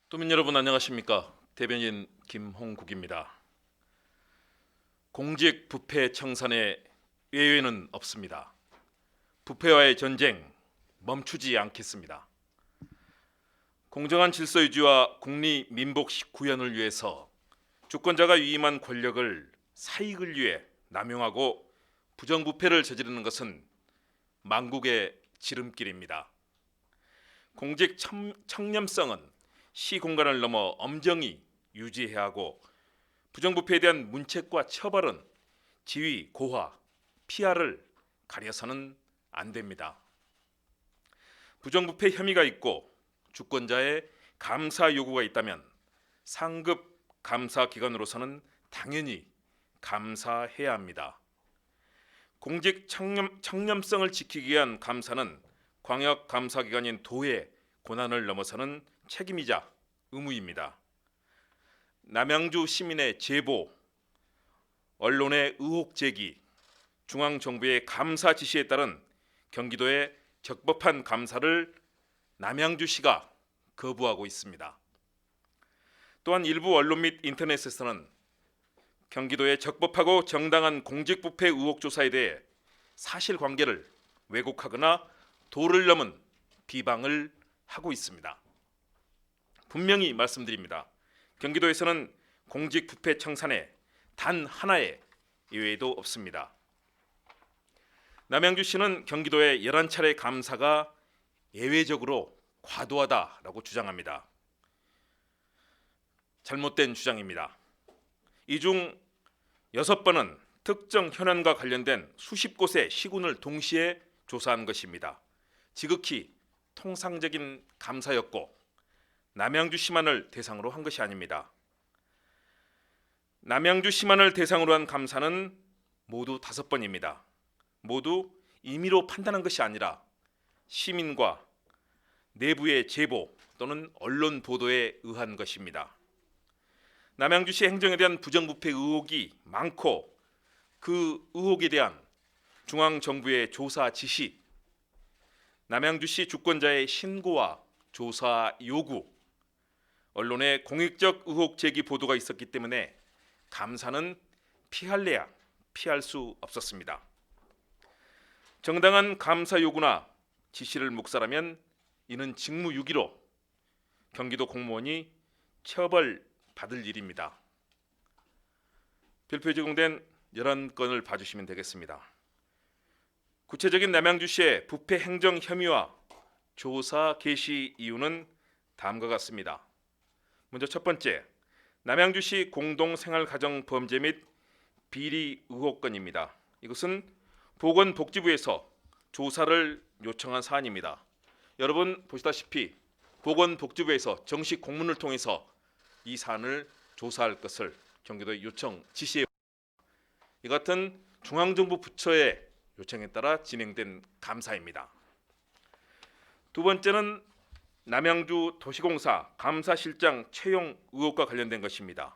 도민 여러분 안녕하십니까? 대변인 김홍국입니다. 공직 부패 청산에 예외는 없습니다. 부패와의 전쟁 멈추지 않겠습니다. 공정한 질서 유지와 국리 민복 구현을 위해서 주권자가 위임한 권력을 사익을 위해 남용하고 부정부패를 저지르는 것은 망국의 지름길입니다. 공직 청렴성은 시공간을 넘어 엄정히 유지해야 하고 부정부패에 대한 문책과 처벌은 지위, 고하, 피하를 가려서는 안 됩니다. 부정부패 혐의가 있고 주권자의 감사 요구가 있다면 상급 감사기관으로서는 당연히 감사해야 합니다. 공직 청렴성을 지키기 위한 감사는 광역감사기관인 도의 권한을 넘어서는 책임이자 의무입니다. 남양주 시민의 제보, 언론의 의혹 제기, 중앙정부의 감사 지시에 따른 경기도의 적법한 감사를 남양주시가 거부하고 있습니다. 또한 일부 언론 및 인터넷에서는 경기도의 적법하고 정당한 공직부패 의혹 조사에 대해 사실관계를 왜곡하거나 도를 넘은 비방을 하고 있습니다. 분명히 말씀드립니다. 경기도에서는 공직부패 청산에 단 하나의 예외도 없습니다. 남양주시는 경기도의 11차례 감사가 예외적으로 과도하다라고 주장합니다. 잘못된 주장입니다. 이 중 6번은 특정 현안과 관련된 수십 곳의 시군을 동시에 조사한 것입니다. 지극히 통상적인 감사였고 남양주시만을 대상으로 한 것이 아닙니다. 남양주시만을 대상으로 한 감사는 모두 5번입니다. 모두 임의로 판단한 것이 아니라 시민과 내부의 제보 또는 언론 보도에 의한 것입니다. 남양주시 행정에 대한 부정부패 의혹이 많고 그 의혹에 대한 중앙정부의 조사 지시, 남양주시 주권자의 신고와 조사 요구, 언론의 공익적 의혹 제기 보도가 있었기 때문에 감사는 피할래야 피할 수 없었습니다. 정당한 감사 요구나 지시를 묵살하면 이는 직무유기로 경기도 공무원이 처벌받을 일입니다. 별표에 제공된 11건을 봐주시면 되겠습니다. 구체적인 남양주시의 부패 행정 혐의와 조사 개시 이유는 다음과 같습니다. 먼저 첫 번째, 남양주시 공동생활가정범죄 및 비리 의혹 건입니다. 이것은 보건복지부에서 조사를 요청한 사안입니다. 여러분 보시다시피 보건복지부에서 정식 공문을 통해서 이 사안을 조사할 것을 경기도에 요청 지시해 이 같은 중앙정부 부처의 요청에 따라 진행된 감사입니다. 두 번째는 남양주 도시공사 감사실장 채용 의혹과 관련된 것입니다.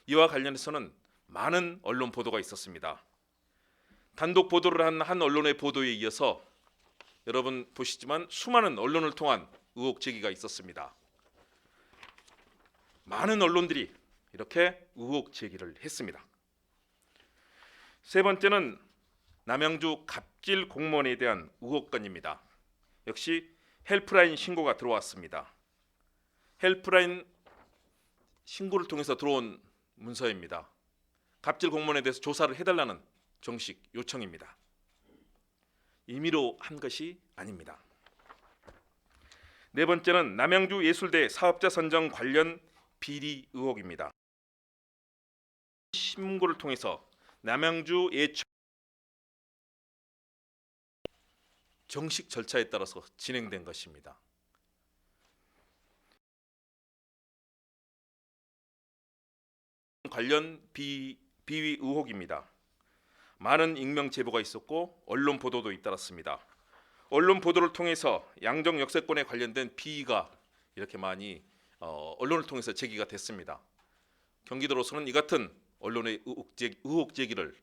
이와 관련해서는 많은 언론 보도가 있었습니다. 단독 보도를 한 언론의 보도에 이어서 여러분 보시지만 수많은 언론을 통한 의혹 제기가 있었습니다. 많은 언론들이 이렇게 의혹 제기를 했습니다. 세 번째는 남양주 갑질 공무원에 대한 의혹 건입니다. 역시 헬프라인 신고가 들어왔습니다. 헬프라인 신고를 통해서 들어온 문서입니다. 갑질 공무원에 대해서 조사를 해달라는 정식 요청입니다. 임의로 한 것이 아닙니다. 네 번째는 남양주 예술대 사업자 선정 관련 비리 의혹입니다. 신고를 통해서 남양주 예청 정식 절차에 따라서 진행된 것입니다. 관련 비위 의혹입니다. 많은 익명 제보가 있었고 언론 보도도 잇따랐습니다. 언론 보도를 통해서 양정 역세권에 관련된 비위가 이렇게 많이 언론을 통해서 제기가 됐습니다. 경기도로서는 이 같은 언론의 의혹 제기를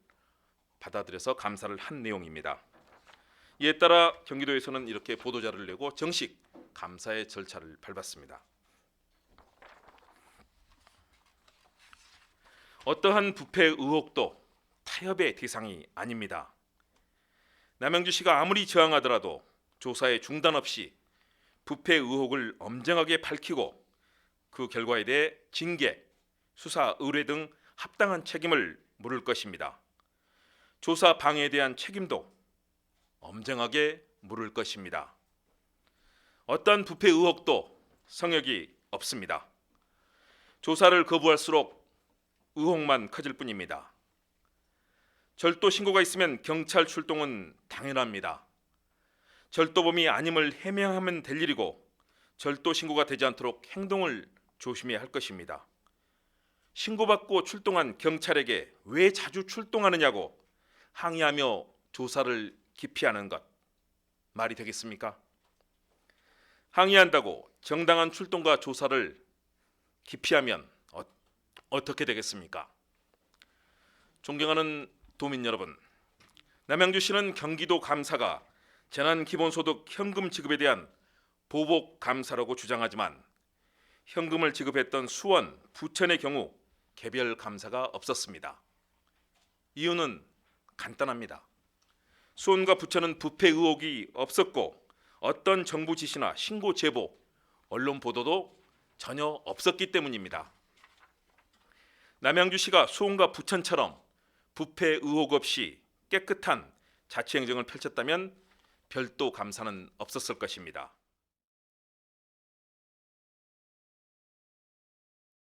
받아들여서 감사를 한 내용입니다. 이에 따라 경기도에서는 이렇게 보도자를 내고 정식 감사의 절차를 밟았습니다. 어떠한 부패 의혹도 타협의 대상이 아닙니다. 남양주시가 아무리 저항하더라도 조사에 중단 없이 부패 의혹을 엄정하게 밝히고 그 결과에 대해 징계, 수사 의뢰 등 합당한 책임을 물을 것입니다. 조사 방해에 대한 책임도 엄정하게 물을 것입니다. 어떠한 부패 의혹도 성역이 없습니다. 조사를 거부할수록 의혹만 커질 뿐입니다. 절도 신고가 있으면 경찰 출동은 당연합니다. 절도범이 아님을 해명하면 될 일이고 절도 신고가 되지 않도록 행동을 조심해야 할 것입니다. 신고받고 출동한 경찰에게 왜 자주 출동하느냐고 항의하며 조사를 기피하는 것 말이 되겠습니까? 항의한다고 정당한 출동과 조사를 기피하면 어떻게 되겠습니까? 존경하는 도민 여러분, 남양주시는 경기도 감사가 재난기본소득 현금 지급에 대한 보복 감사라고 주장하지만 현금을 지급했던 수원, 부천의 경우 개별 감사가 없었습니다. 이유는 간단합니다. 수원과 부천은 부패 의혹이 없었고 어떤 정부 지시나 신고 제보, 언론 보도도 전혀 없었기 때문입니다. 남양주시가 수원과 부천처럼 부패 의혹 없이 깨끗한 자치행정을 펼쳤다면 별도 감사는 없었을 것입니다.